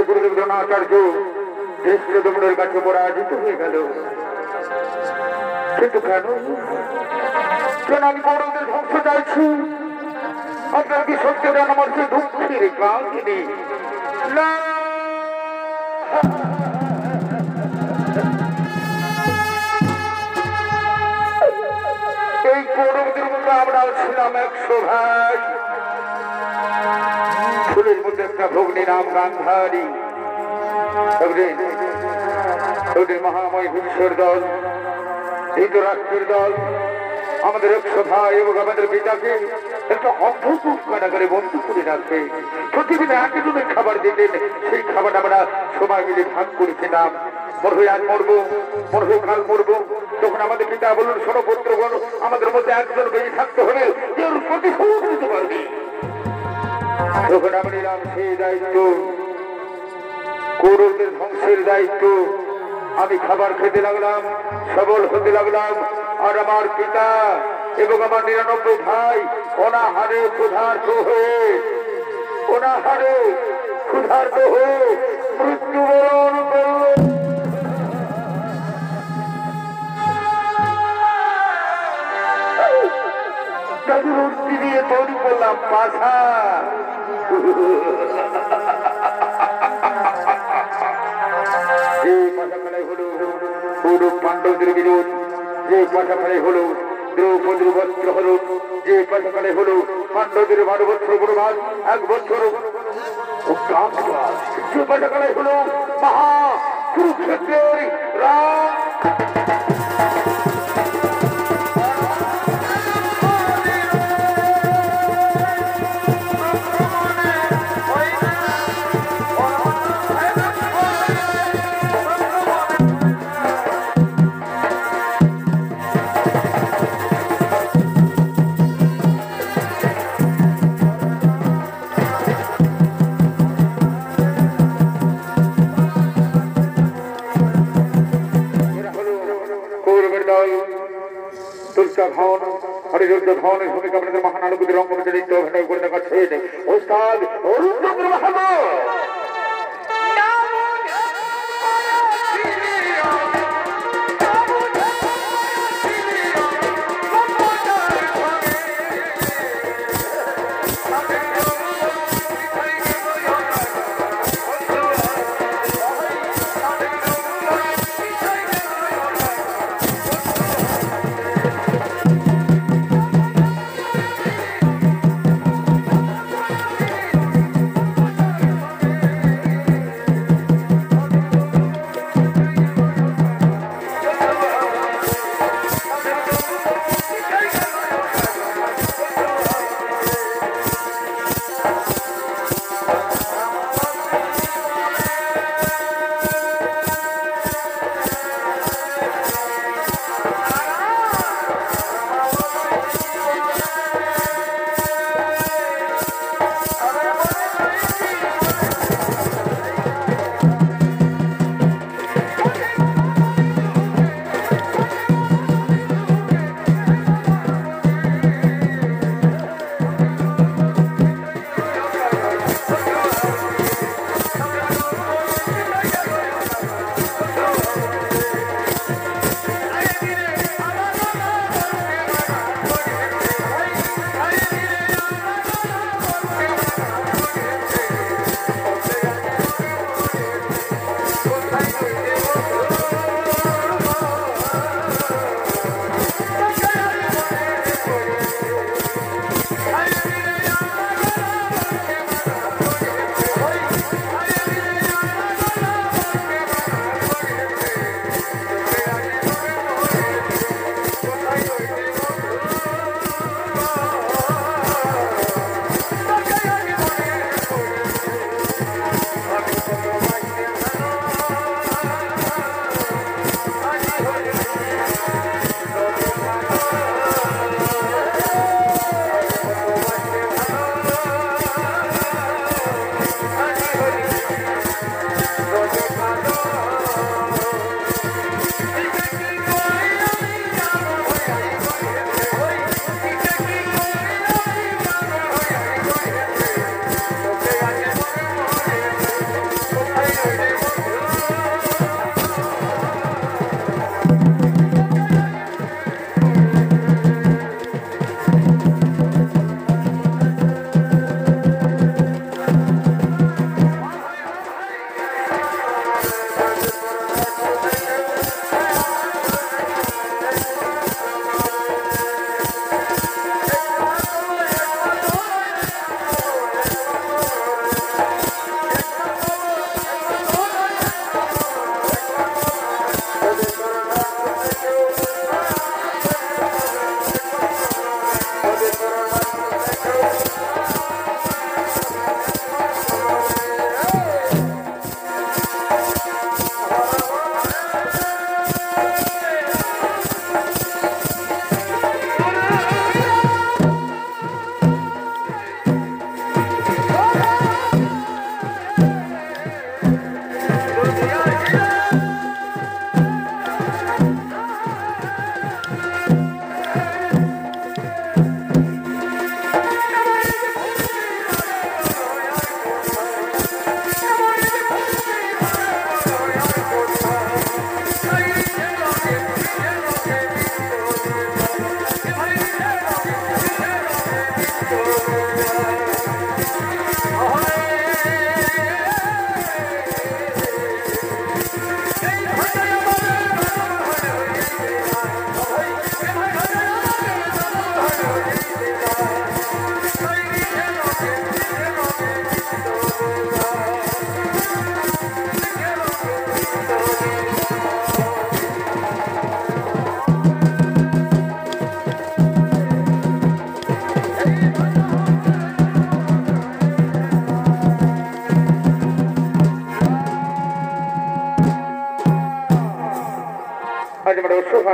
गुरुदेव द्रोणाचार्य धृष्टद्युम्নের কাছে পরাজিত হয়ে গেল কিন্তু কেন আমি কৌরবদের ধ্বংস চাইছি আপনার কি সত্যি আমার যে দুঃখের কাহিনী এই কৌরবদের মধ্যে আমরা ছিলাম 100 ভাই ফুলের মধ্যে একটা ভগ্নী নাম গান্ধারী মহাময় ভীষ্মের দল ধৃতরাষ্ট্রের দল আমাদের 100 ভাই এবং আমাদের পিতাকে একটা অন্ধকূপ কারাগারে বন্ধ করে রাখবে। প্রতিদিন একজনের খাবার দিতেন, সেই খাবার আমরা সবাই মিলে ভাগ করেছিলাম। মনে হয় আজ মরবো, মনে হয় কাল মরবো। তখন আমাদের পিতা বলুন, শোনো পুত্রগণ, আমাদের মধ্যে একজন বেঁচে থাকতে হবে, এর প্রতিশোধ নিতে পারবে। তখন আমি নিলাম সেই দায়িত্ব, কৌরবদের ধ্বংসের দায়িত্ব। আমি খাবার খেতে লাগলাম, সবল হতে লাগলাম। আর আমার পিতা এবং আমার 99 ভাই অনাহারে ক্ষুধার্ত হয়ে মৃত্যুবরণ করল। তাদের উক্তি দিয়ে তৈরি করলাম পাশা। যে পাশা খেলায় হলো কৌরব পাণ্ডবদের বিরোধ, যে পাশা খেলায় হলো দ্রৌপদীর বস্ত্র হল, যে পাশা খেলায় হলো পাণ্ডবদের 12 বছর বনবাস, 1 বছর যে পাশা খেলায় হলো মহা কুরুক্ষেত্রের রাম। হরিযুদ্ধ ভবনের ভূমিকা আপনাদের মহানালকুদের রঙ্গমঞ্চে অভিনয় করে দেখাচ্ছেন ওস্তাদ অরুণচন্দ্র মাহাতো।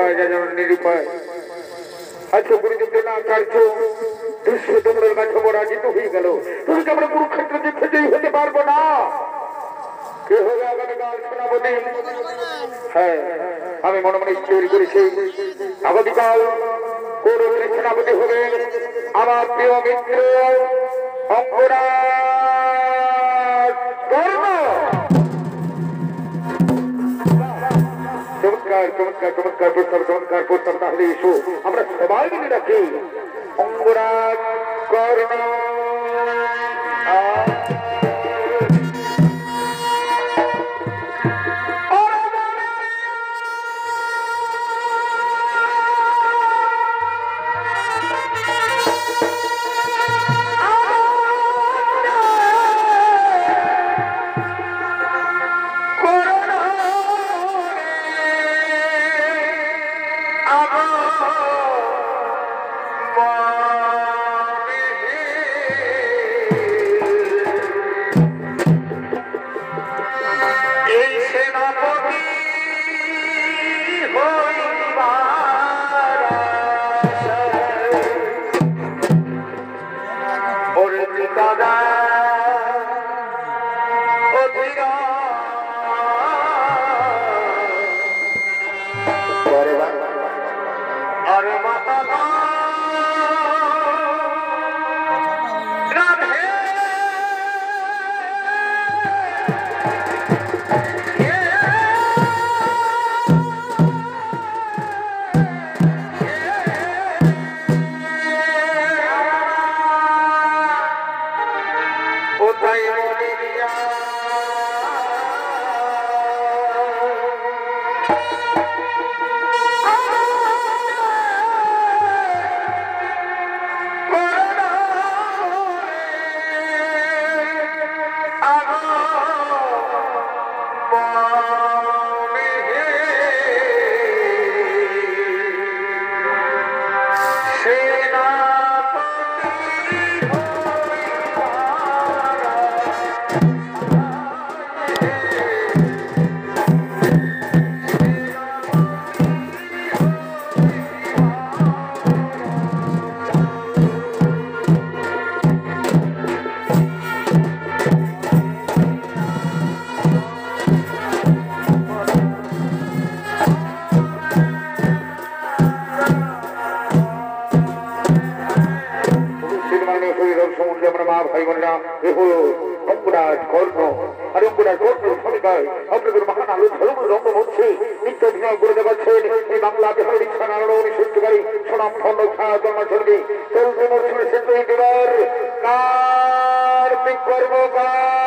অসহায় যেন নিরুপায়। আজকে গুরুদেব না কার্য দৃশ্য তোমরা কাছে পরাজিত হয়ে গেল। তুমি কি আমরা কুরুক্ষেত্র যুদ্ধে জয়ী হতে পারবো না? কে হবে আগামীকাল সেনাপতি? হ্যাঁ, আমি মনে মনে তৈরি করেছি আগামীকাল কৌরবের সেনাপতি হবে আমার প্রিয় মিত্র অঙ্গরাজ কর্ণ। চমৎকার চমৎকার চমৎকার প্রস্তাব, চমৎকার প্রস্তাব। তাহলে এসো আমরা সবাই মিলে রাখি অঙ্গরাজ কর্ণ। ভাই বোনেরা, এ হলো অঙ্কুরাজ কর্ণ। আর অঙ্কুরাজ কর্ণ ভূমিকায় আপনাদের মহান আলো ঝলম রঙ্গ হচ্ছে নিত্য অভিনয় করে দেখাচ্ছেন এই বাংলা বিহার ইচ্ছা নারায়ণ সত্যিকারী সোনাম ধন্য জন্মাচরণী চলবে মরশুমে শেষ হয়ে দেবার কার্তিক কর্মকার।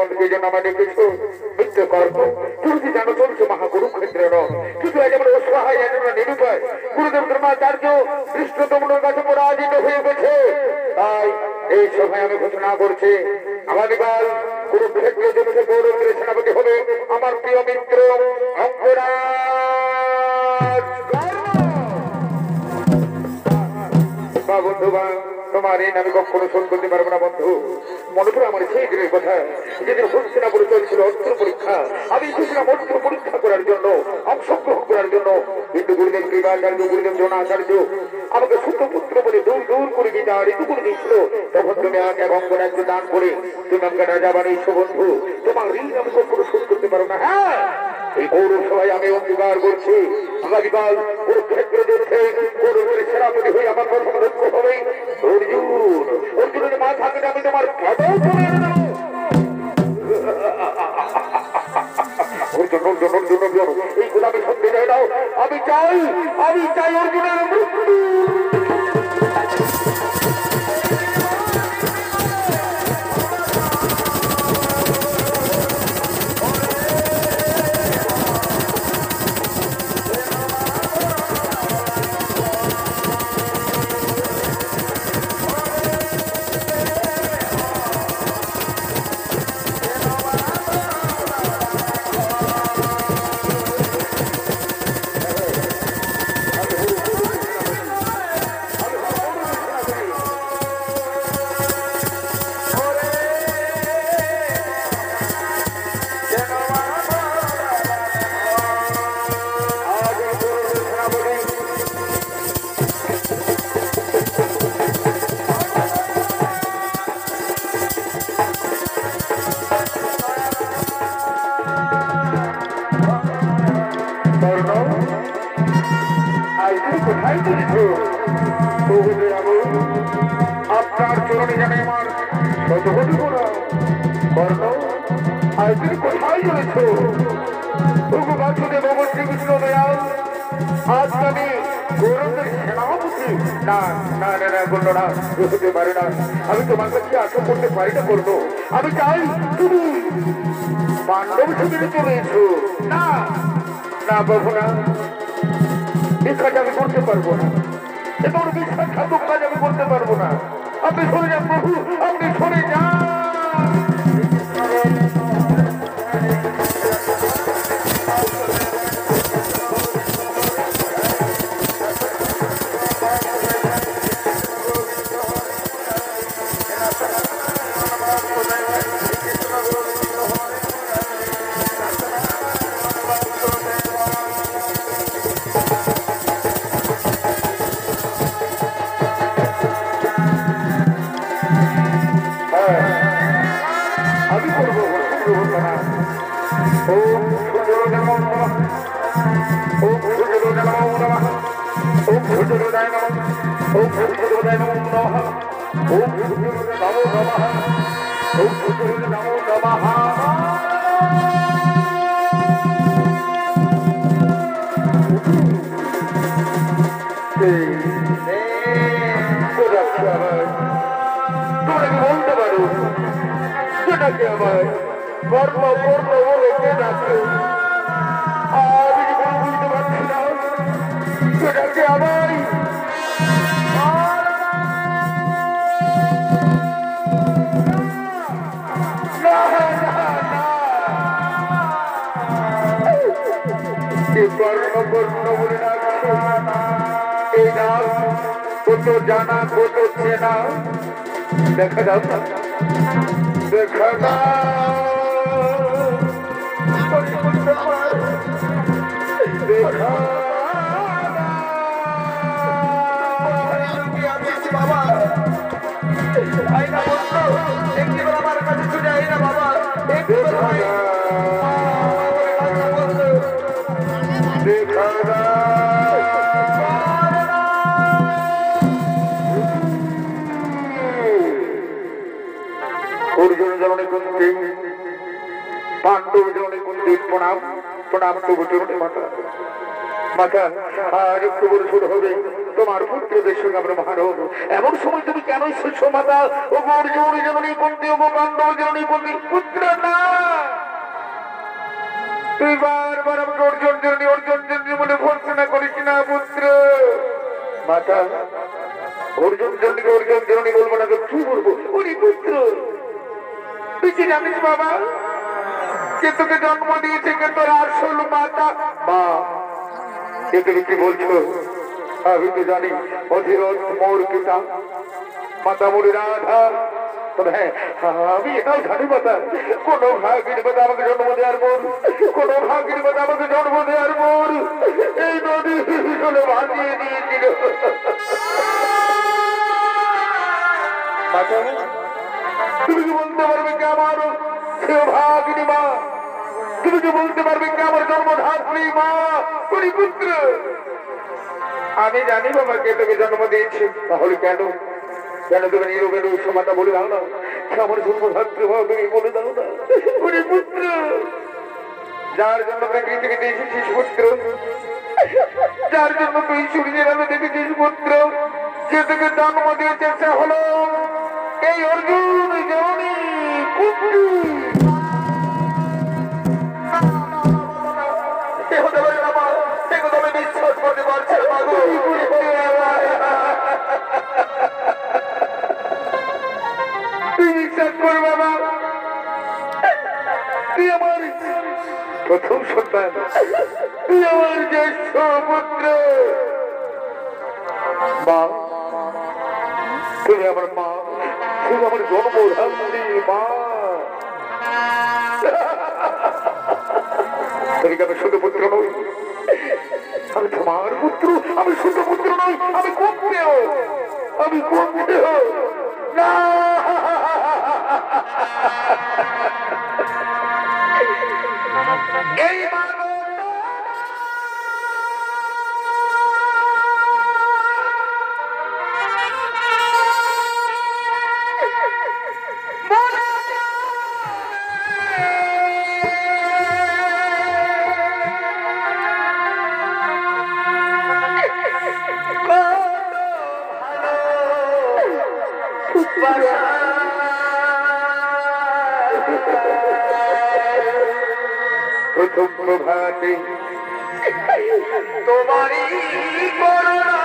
বন্ধকে যেন আমার ডেকেছ মিথ্যে কর্ম তুমি কি জানো চলছে মহাকুরুক্ষেত্রের কিন্তু আজ আমার অসহায় এজন্য নিরুপায় গুরুদেব ধর্মাচার্য কৃষ্ণতমনের কাছে পরাজিত হয়ে গেছে। তাই এই সভায় আমি ঘোষণা করছি আগামীকাল কুরুক্ষেত্রে যুদ্ধে গৌরবের সেনাপতি হবে আমার প্রিয় মিত্র অঙ্গরাজ। বন্ধু বা তোমার এই নামে কখনো শোধ করতে পারবো না বন্ধু। মনে পড়ে আমার সেই দিনের কথা যেদিন হস্তিনাপুরে চলছিল অস্ত্র পরীক্ষা। আমি এসেছিলাম অস্ত্র পরীক্ষা করার জন্য, অংশগ্রহণ করার জন্য, কিন্তু গুরুদেব কৃপাচার্য গুরুদেব দ্রোণাচার্য আমাকে সূত্রপুত্র বলে দূর দূর করে গিয়ে ঋতু করে দিয়েছিল। তখন তুমি আমাকে এক অঙ্গরাজ্য দান করে তুমি আমাকে রাজা বানিয়েছো বন্ধু। তোমার ঋণ আমি কখনো শোধ করতে পারবো না। হ্যাঁ, এই পৌরসভায় আমি অঙ্গীকার করছি আগামীকাল কুরুক্ষেত্র যুদ্ধে গৌরবের সেনাপতি হয়ে আমার প্রথম লক্ষ্য হবে অর্জুন। অর্জুনের মাথাকে আমি তোমার পাদও তুলে দেবো। অর্জুন অর্জুন অর্জুন অর্জুন এই কথা আমি শুনতে চাই না। আমি চাই অর্জুনের মৃত্যু। আপনার চরণে জানে আমার শতকোটি গোড়া কর্ণ। আজ তুমি কোথায় চলেছ? বাসুদেব শ্রীকৃষ্ণ দয়াল, আজ আমি গৌরবের সেনাপতি। না না না না বললো না, হতে পারে না। আমি তোমার কাছে আশা করতে পারি না করবো। আমি চাই তুমি পাণ্ডব শিবিরে চলে এসো। না না বাবু না, এই কাজ আমি করতে পারবো না। এবার বিশ্বাসঘাতক কাজ আমি করতে পারবো না। আপনি সরে যান প্রভু, আপনি সরে যান। বলতে পারো সেটাকে আমার কর্ম কর্ম বলে কে ডাকে? আমি কোনো বুঝতে পারছি না সেটাকে আমার কর্ণ বলে ডাকছে। এই নাম কত জানা কত চেনা, দেখা যাও না, দেখা বাবা আইনা বলতো একটিবার আমার কাছে ছুটে আইনা বাবা দেখা অর্জুন জননী কুন্তি, পাণ্ডব জননী কুন্তি প্রণাম প্রণাম তবু চরণে মাতা। মাতা আর একটু বড় ছোট হবে তোমার পুত্রদের সঙ্গে আমরা মহারব। এমন সময় তুমি কেন এসেছো মাতা? ও অর্জুন জননী বন্দী, ও পাণ্ডব জননী বন্দী, পুত্র না তুই বারবার আমাকে অর্জুন জননী অর্জুন জননী বলে ভর্সনা করিস না পুত্র। মাতা অর্জুন জননীকে অর্জুন জননী বলবো না তো কি বলবো? ওরে পুত্র তুই কি জানিস বাবা কে তোকে জন্ম দিয়েছে, কে তোর আসল মাতা? মা কে তুমি কি বলছো? আমি তো জানি অধীরথ মোর পিতা, মাতা মোর রাধা। তবে হ্যাঁ আমি এটাও জানি মাতা কোন ভাগিনী মাতা আমাকে জন্ম দেওয়ার পর, কোন ভাগিনী মাতা আমাকে জন্ম দেওয়ার পর এই নদী চলে ভাসিয়ে দিয়েছিল। মাতা তুমি কি বলতে পারবে কে আমার সে ভাগিনী মা? তুমি কি বলতে পারবে কে আমার জন্মধাত্রী মা? পুত্র আমি জানি বাবা কে তোকে জন্ম দিয়েছে। তাহলে কেন কেন তুমি নীরবে রহস্যমাতা বলে দাও না আমার জন্মধাত্রী হবে বলে দাও না। পুত্র যার জন্য তুই পৃথিবীতে এসেছিস পুত্র, যার জন্য তুই সূর্যের আলো দেখেছিস পুত্র, যে তোকে জন্ম দিয়েছে সে হলো এই অর্জুন জননী কুন্তি। বিশ্বাস করতে পারছি তুই বিশ্বাস কর বাবা, তুই আমার প্রথম সন্তান, তুই আমার জ্যেষ্ঠ পুত্র। মা তুমি আমার মা, তুমি আমার জন্মধাত্রী মা। তুমি আমি শুধু পুত্র নই, আমি তোমার পুত্র। আমি শুধু পুত্র নই, আমি কুন্তিও, আমি কুন্তিও না। এই প্রথম প্রভাতে তোমারই করুণা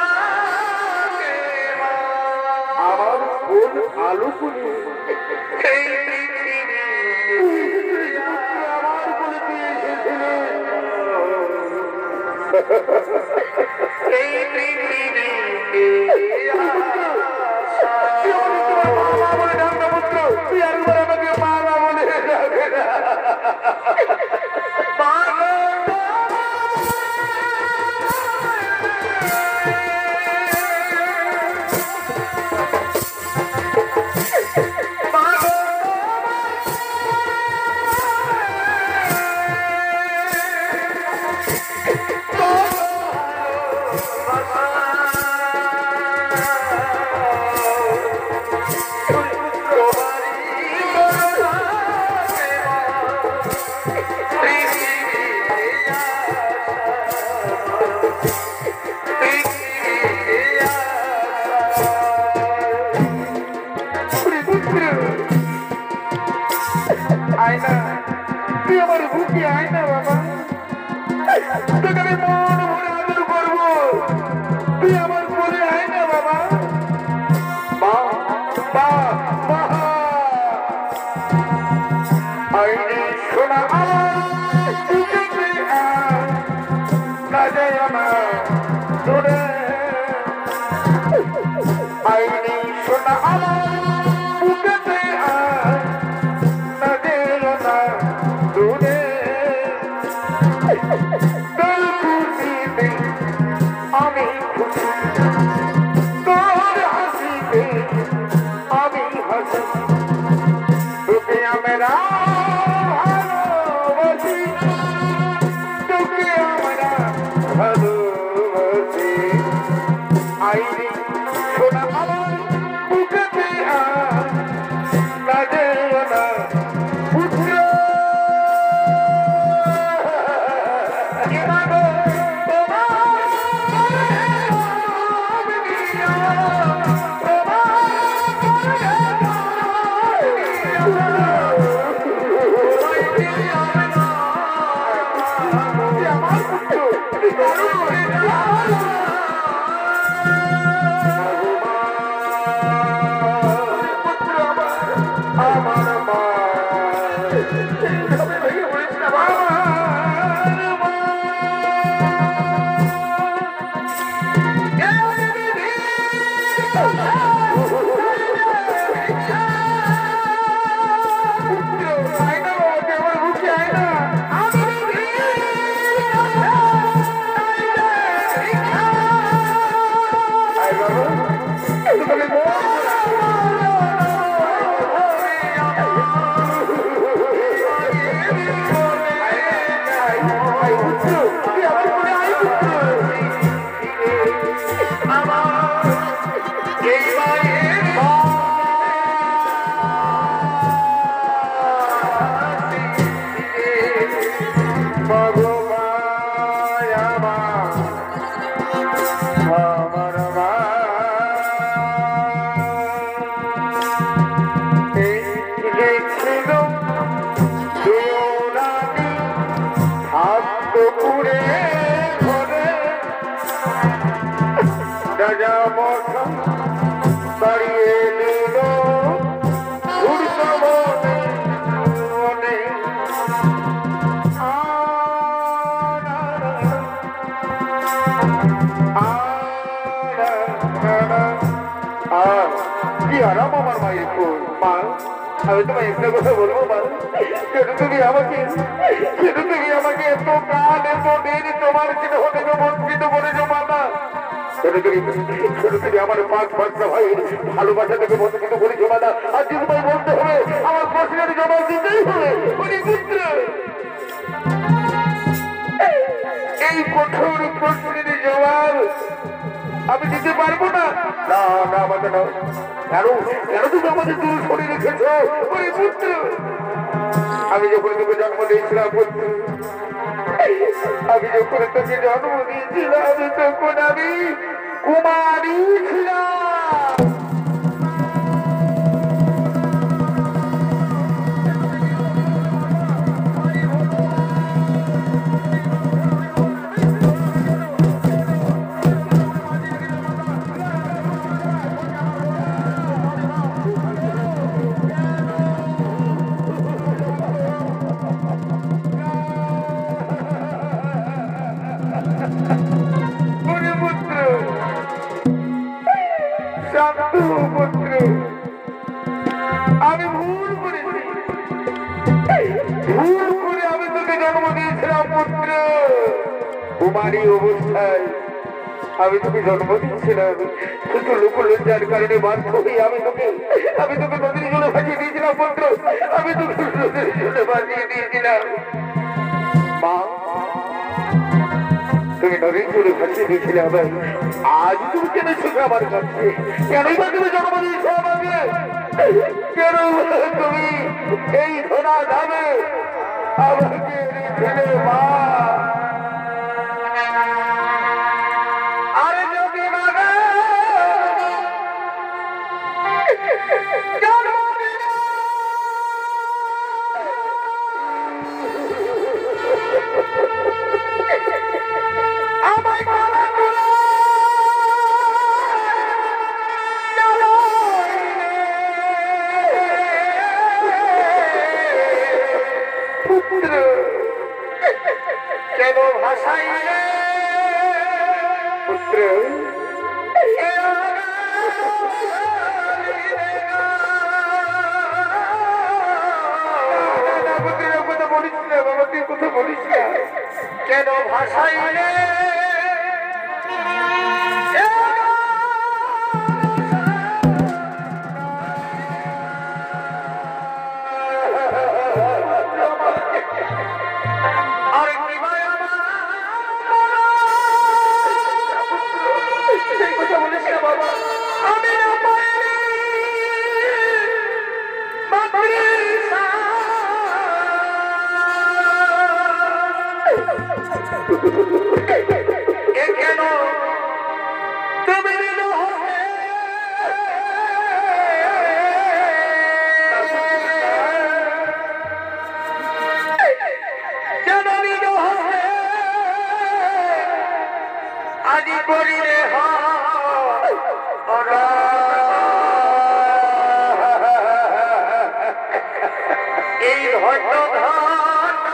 আমার কোন আলো করে এই পৃথিবী আমার বলে দিয়ে এসেছিলে। এই পৃথিবীতে তুই একবার আমাকে মা না বলে যাবে না। আয়না তুই আমার বুকে আয়না বাবা, তোকে আমি মন ভরে আদর করবো, তুই আমার কোলে আয়না বাবা। মা মা মা আইনি শোনা না যায় না তোরে, আইনি শোনা আমি খুশি তোর হাসিতে আমি হাসি, তোকে আমরা ভালোবাসি, তোকে আমরা ভালোবাসি। আইনি শোনা আমার বুকেতে কাজে না পুত্র। আমি তোমায় একটা কথা বলবো মা, তুমি আমাকে এত কাল এত দিন তোমার স্নেহ থেকে বঞ্চিত করেছো মাতা। তুমি আমার পাঁচ পাঁচটা ভাই ভালোবাসা থেকে বঞ্চিত করেছো মাতা। আর যে তোমায় বলতে হবে আমার প্রশ্নের জবাব দিতেই হবে। পুত্র, এই কঠোর প্রশ্নের জবাব আমি দিতে পারবো না। না না আমাকে না, কেন কেন তুমি আমাদের দূর সরে রেখেছ? ওই পুত্র, আমি যখন তোকে জন্ম দিয়েছিলাম পুত্র, আমি যখন তোকে জন্ম দিয়েছিলাম তখন আমি কুমারী ছিলাম। আমি ভুল করেছি, ভুল করে আমি তোকে জন্ম দিয়েছিলাম পুত্র। কুমারী অবস্থায় আমি তোকে জন্ম দিয়েছিলাম, শুধু লোক লজ্জার কারণে বাধ্য হয়ে আমি তোকে নদীর জলে ভাসিয়ে দিয়েছিলাম পুত্র। আমি তোকে নদীর জলে ভাসিয়ে দিয়েছিলাম মা, তুমি নদীর জলে ভাসিয়ে দিয়েছিলে আবার। আজ তুমি কেন এসেছো আমার কাছে? কেনই বা তুমি জন্ম দিয়েছো আমাকে? কেন তুমি এই ধরা নামে আমাকে ছেলে মা? আরে যদি মাগে কেন ভাষাইলে পুত্র? কথা বলিস না বাবা, তুই কথা বলিস না। কেন ভাষাইলে কেন তুমি করিলে এই ধন্য ধন্য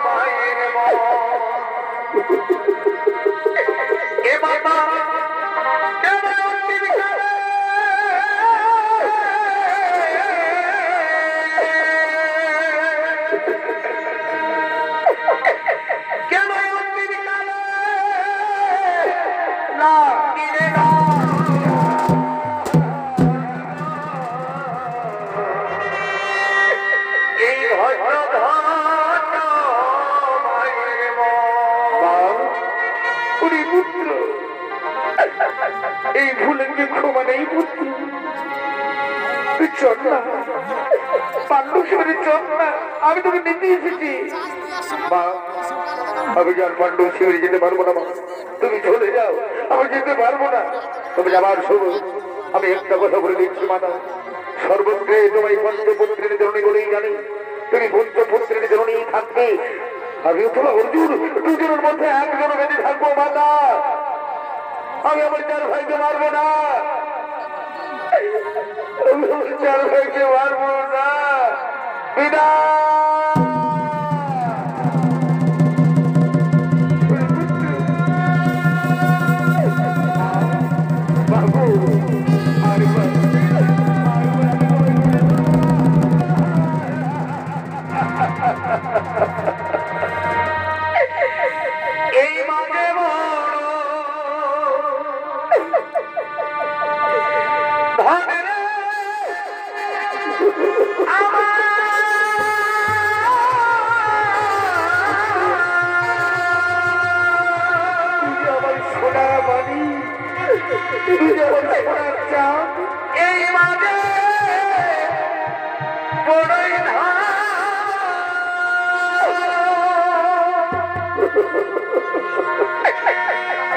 মায়ের এ বাবা এই ভুলে কি ক্ষমা নেই পুত্র? তুই চল না, পাণ্ডব শিবিরে চল না, আমি তোকে নিতে এসেছি। মা, আমি আর পাণ্ডব শিবিরে যেতে পারবো না। মা, তুমি চলে যাও, আমি যেতে পারবো না। তুমি যাবার সময় আমি একটা কথা বলে দিচ্ছি মাতা, সর্বত্রে তোমার পঞ্চপুত্রের জননী বলেই জানি, তুমি পঞ্চপুত্রের জননী থাকবে। আমি তোমার অর্জুন, দুজনের মধ্যে একজন বেঁধে থাকবো মাতা। আমি আমার চার ভাইকে মারবো না, আমি আমার চার ভাইকে মারবো না। বাবু এই মাঝে এই মাঝে বড়ই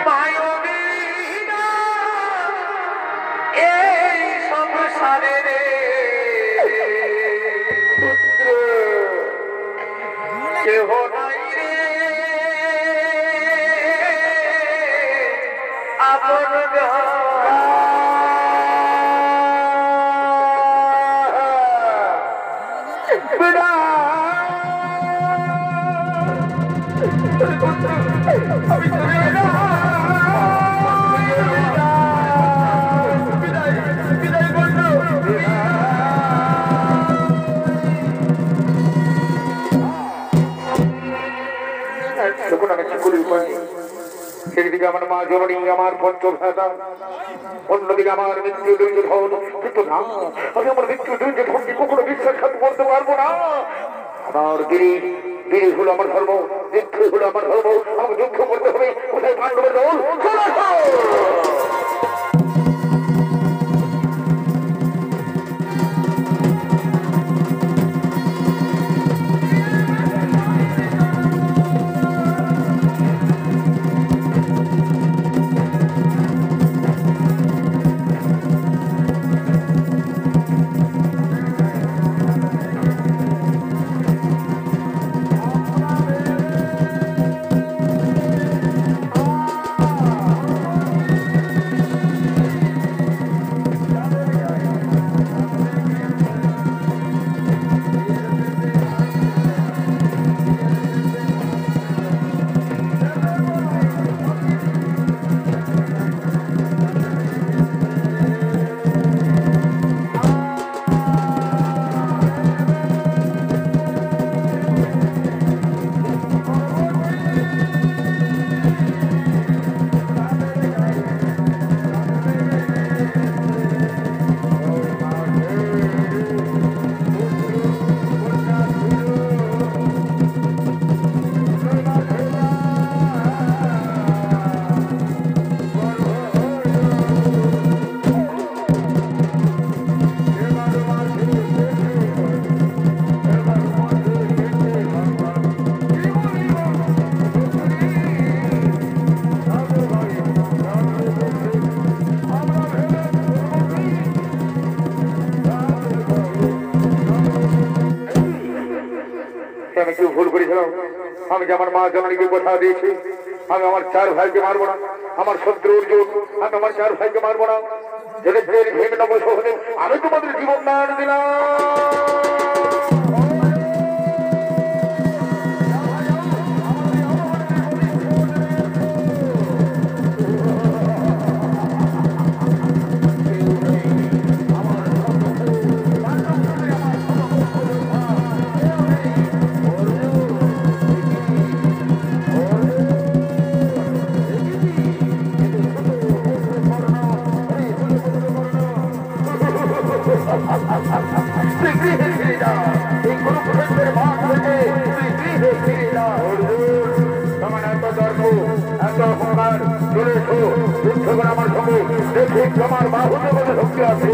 মায়বিনা এই সংসারে রে পুত্র কেহ নাই রে আপন একদিকে আমার মা জননী, আমার পঞ্চভ্রাতা, অন্যদিকে আমার মৃত্যু দুর্যোধন। কিন্তু না, আমি আমার মৃত্যু দুর্যোধনকে কখনো বিশ্বাসঘাত করতে পারবো না। আমার বীর হলো আমার ধর্ম, যুদ্ধ হলো আমার ধর্ম। আমাকে যুদ্ধ করতে হবে। কোথায় পাণ্ডবের দল? আমি কি ভুল করেছিলাম? আমি যে আমার মা জননীকে কথা দিয়েছি আমি আমার চার ভাইকে মারবো না, আমার শত্রু অর্জুন, আমি আমার 4 ভাইকে মারবো না। যদি ভেঙে নেবো সহজে, আমি তোমাদের জীবন দান দিলাম। আমার সঙ্গে দেখি তোমার বাহুতে বলে শক্তি আছে।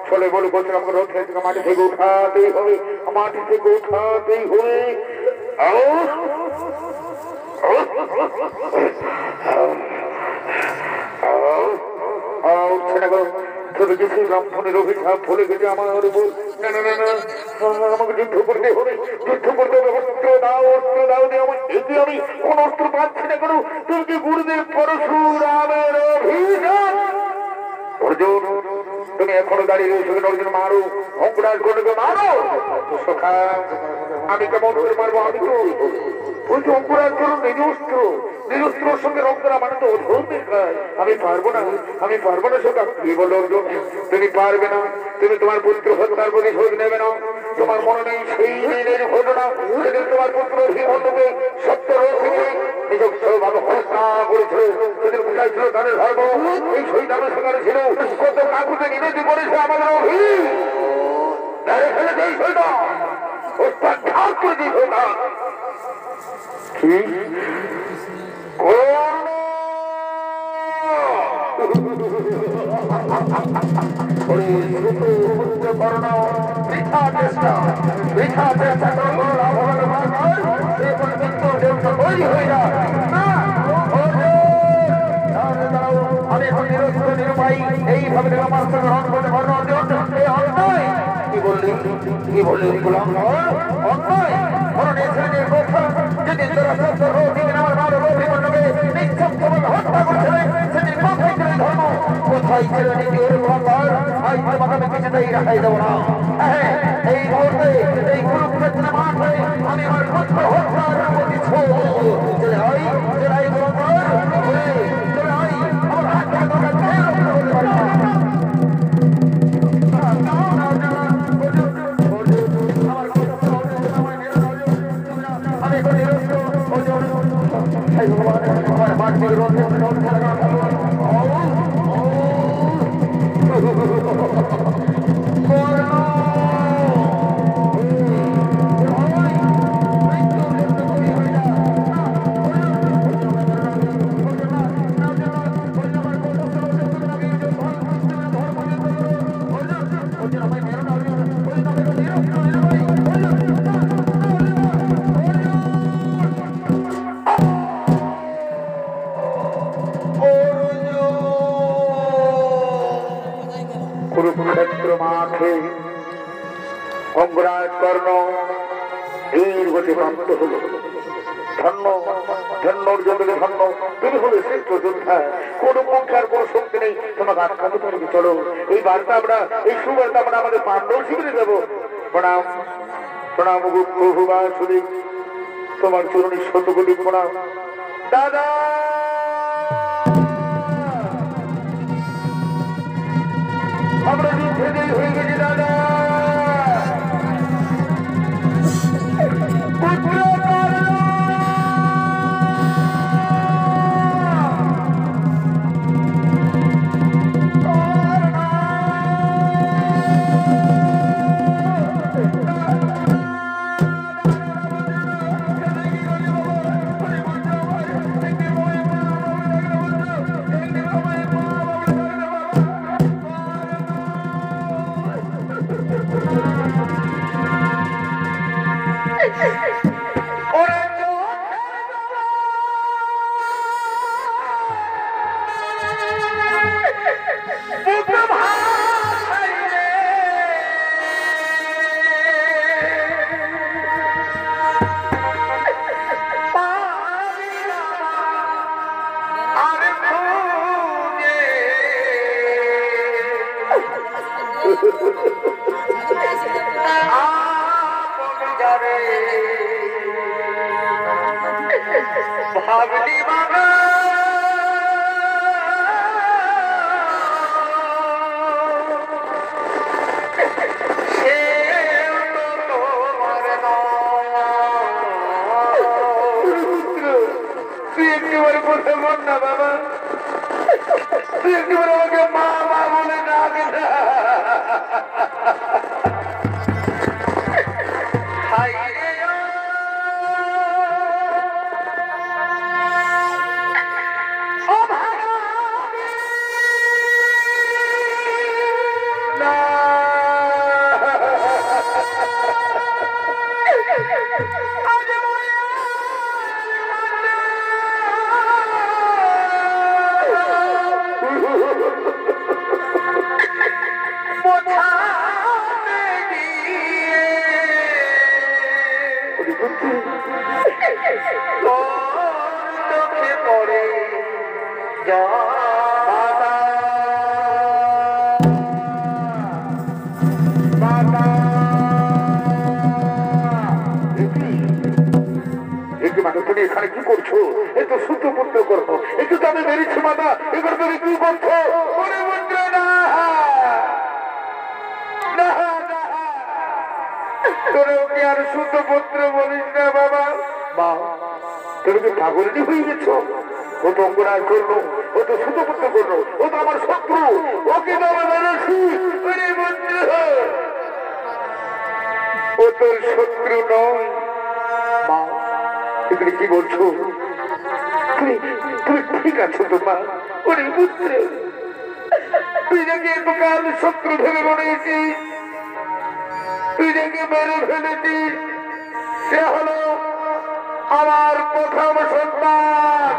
চলে বলে বলছিলাম রথ থেকে মাটি থেকে উঠাতেই হবে, মাটি থেকে উঠাতেই হবে। তবে কিছু ব্রাহ্মণের অভিশাপ ভুলে গেছে আমার বল। না না না না, আমাকে যুদ্ধ করতে হবে, যুদ্ধ করতে হবে। অস্ত্র দাও, অস্ত্র দাও। আমি কোন অস্ত্র পাচ্ছি না। কেন তুমি কি গুরুদেব পরশুরামের অভিশাপ? অর্জুন তুমি এখনো দাঁড়িয়ে রয়েছো কেন? অর্জুন মারো, অঙ্কুরাজ করবে মারো। আমি কেমন করে মারবো? আমি তো বলছি অঙ্কুরাজ করো নিরস্ত্র, নিরস্ত্রর সঙ্গে রক্তরা মানে তো অধর্মের কাজ। আমি পারবো না, আমি পারবো না। সেটা কি বলো অর্জুন? তুমি পারবে না? তুমি তোমার পুত্র হত্যার প্রতিশোধ নেবে না? তোমার মনে নেই সেই দিনের ঘটনা, সেদিন তোমার পুত্র ভীমকে সত্য রয়েছে নিজস্ব ভাবে হত্যা করেছিল। সেদিন বুঝাইছিল তাদের ধর্ম, এই শহীদানের সঙ্গে ছিল কত কাকুকে নিবেদি করেছে আমাদের অভি ফেলেছে এই শহীদা ঘাত করে দিয়েছে। কি এইভাবে আমার গ্রহণ করতে পারো। কি বললি গোলাম অন্যায় মরণের ছেলেদের কথা যেদিন তোরা সত্য রোহিত আমার ভালো রোহিমণ্ডকে নিঃসংখ্যমান হত্যা করছে সেদিন কোথায় ছিল ধর্ম কোথায় ছিল নীতি ওর গোলাম আজ তোমাকে আমি কিছুতেই রাখাই দেবো না এই মুহূর্তে এই কুরুক্ষেত্র মাঠে আমি আমার পুত্র হত্যার প্রতি চলে আই গোলাম চলে আই আমার হাত থেকে তোকে ছেড়ে বলতে পারি না কুরুক্ষেত্র মাঠে অঙ্গরাজ কর্ণ বীর গতি প্রাপ্ত হল ধন্য ধন্য অর্জুনকে ধন্য তুমি হলে শ্রেষ্ঠ যোদ্ধা কোন পক্ষার কোন শক্তি নেই তোমাকে আটকাতে পারবে চলো এই বার্তা আমরা এই সুবার্তা আমরা আমাদের পাণ্ডব শিবিরে দেবো প্রণাম প্রণাম ভগবান শুনি তোমার চরণে শতকোটি প্রণাম দাদা আমরা যুদ্ধে জয়ী হয়ে গেছি দাদা ভাবলি বাবা সে তোমার তুই একেবারে বলতে মন না বাবা তুই একেবারে আমাকে মা মা বলে ডাকে না এখানে কি করছো একটু সূত্রপুত্র করবো একটু তো আমি মেরেছি মাতা এবার তুমি কি করছো তোরেও কি আর সূত্রপুত্র বলিস না বাবা মা তুমি কি পাগলনি হয়ে গেছো ও তো অঙ্গরাজ করলো ও তো সূত্রপুত্র করলো ও তো আমার শত্রু ওকে তো আমি মেরেছি ও তোর শত্রু নয় মা তুমি কি বলছো তুমি ঠিক আছো তো মা ওরে পুত্র তুই যাকে এতকাল শত্রু ভেবে মনেছি তুই যাকে মেরে ফেলেছি সে হলো আমার প্রথম সন্তান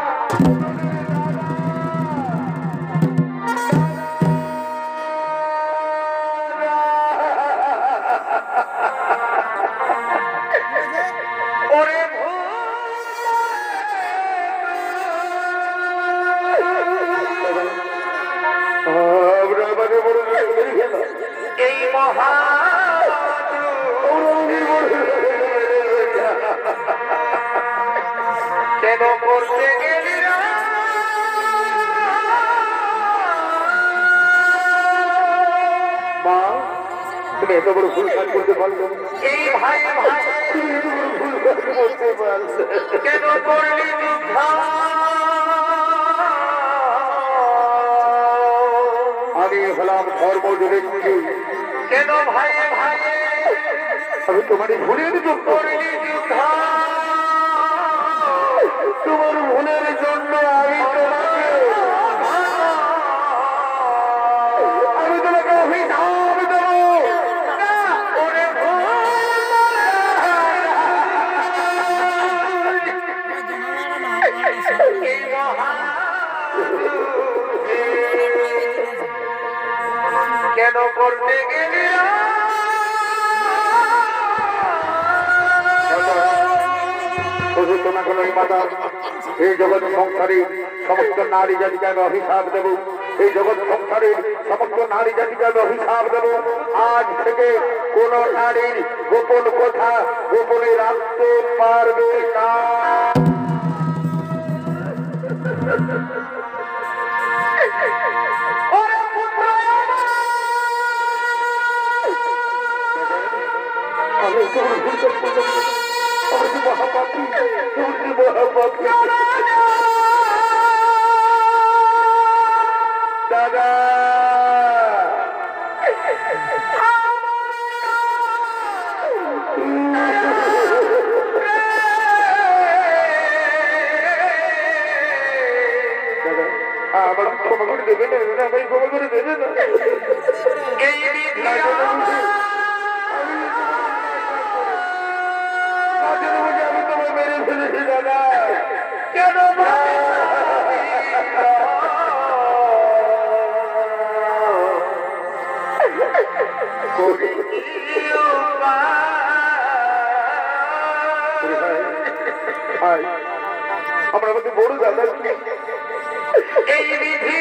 তুমি এত বড় ভুল কাজ করতে পারছো? এই ভাই ভাই তুমি এত বড় ভুল কাজ করতে পারছো? কেন করলি যুদ্ধ? আমি হলাম ধর্মজ ব্যক্তি। কেন ভাই ভাই আমি তোমার ভুলের জন্য করলি যুদ্ধ? তোমার ভুলের জন্য আমি তোমাকে অভিশাপ দেবো। ওরে এই মহা কেন করতে গেলি? তোমাকে নয় মাতা, এই জগৎ সংসারে সমস্ত নারী জাতিকে আমি অভিশাপ দেব। এই জগৎ সংসারে সমস্ত নারী জাতিকে আমি অভিশাপ দেব। আজ থেকে কোন নারীর গোপন কথা গোপনে রাখতে পারবে না। দাদা আমার ক্ষমা করে দেবে না, আমাকে ক্ষমা করে দেবে না। এই বিধি আমি তোমায় মেরে ফেলেছি দাদা। কেন আমরা আমাদের বড় দাদা এই বিধি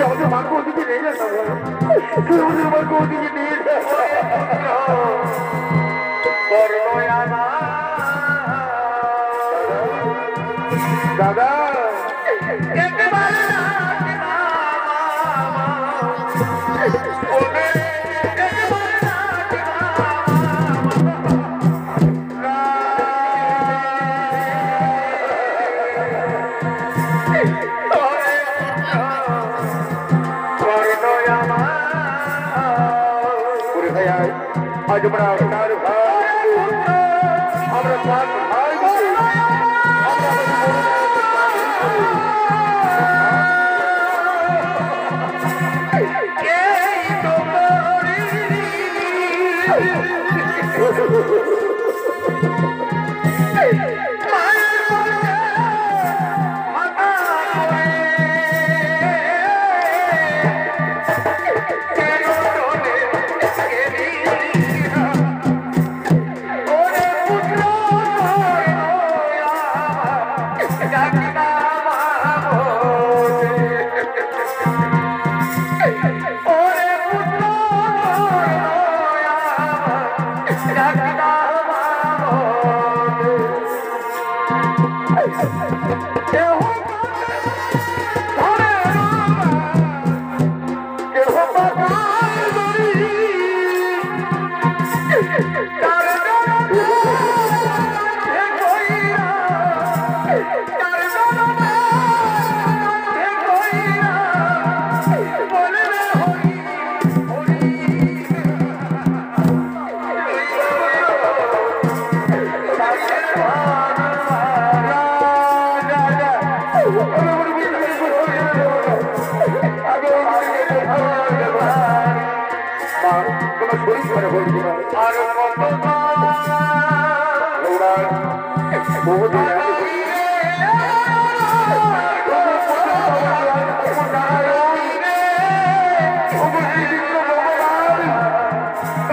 আমাদের মাকে ওদিকে নিয়ে যেত, আমাদের মাকে ওদিকে নিয়ে যেত। দাদা আজ আমরা আপনার ভাই, আমরা চার ভাই, তোমার শরীর খারাপ হয়েছে না আর কত ওরা বহুদিন আগে বলি,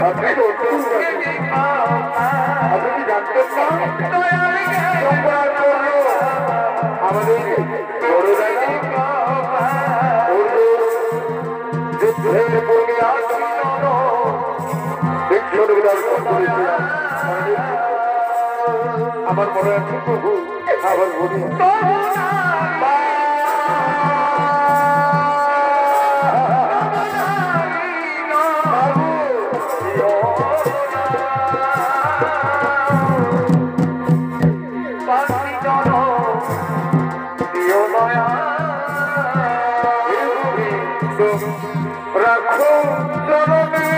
আপনি তো আপনি কি জানতেন না আমাদের বড় দাদা যুদ্ধের পূর্বে বিশ্বর দর্শন করেছিলাম আমার মনে আছে প্রভু আবার বলি রাখো চরণে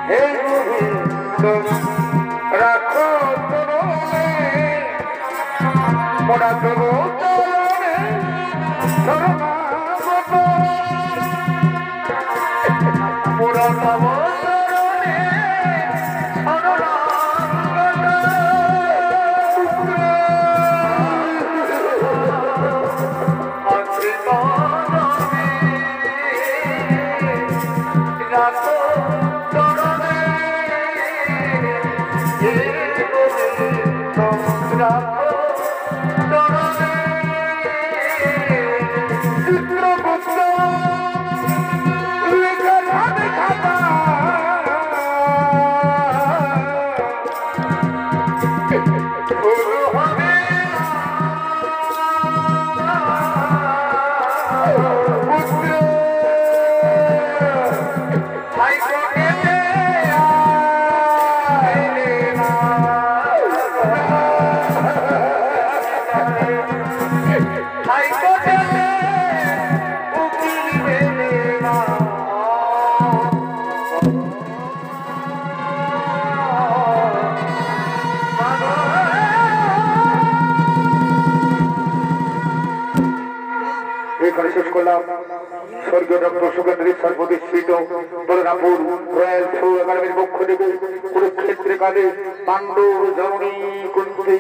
হে গোবিন্দ রাখো চরণে মোরা দেব চরণে শরণাগত মোরা দেব চরণে এখানে শেষ করলাম স্বর্গীয় ডক্টর সুগেন্দ্র সর্বদিশ্রিত বলরামপুর রয়্যাল শো একাডেমির পক্ষ থেকে কুরুক্ষেত্রে কালে পাণ্ডব জননী কুন্তি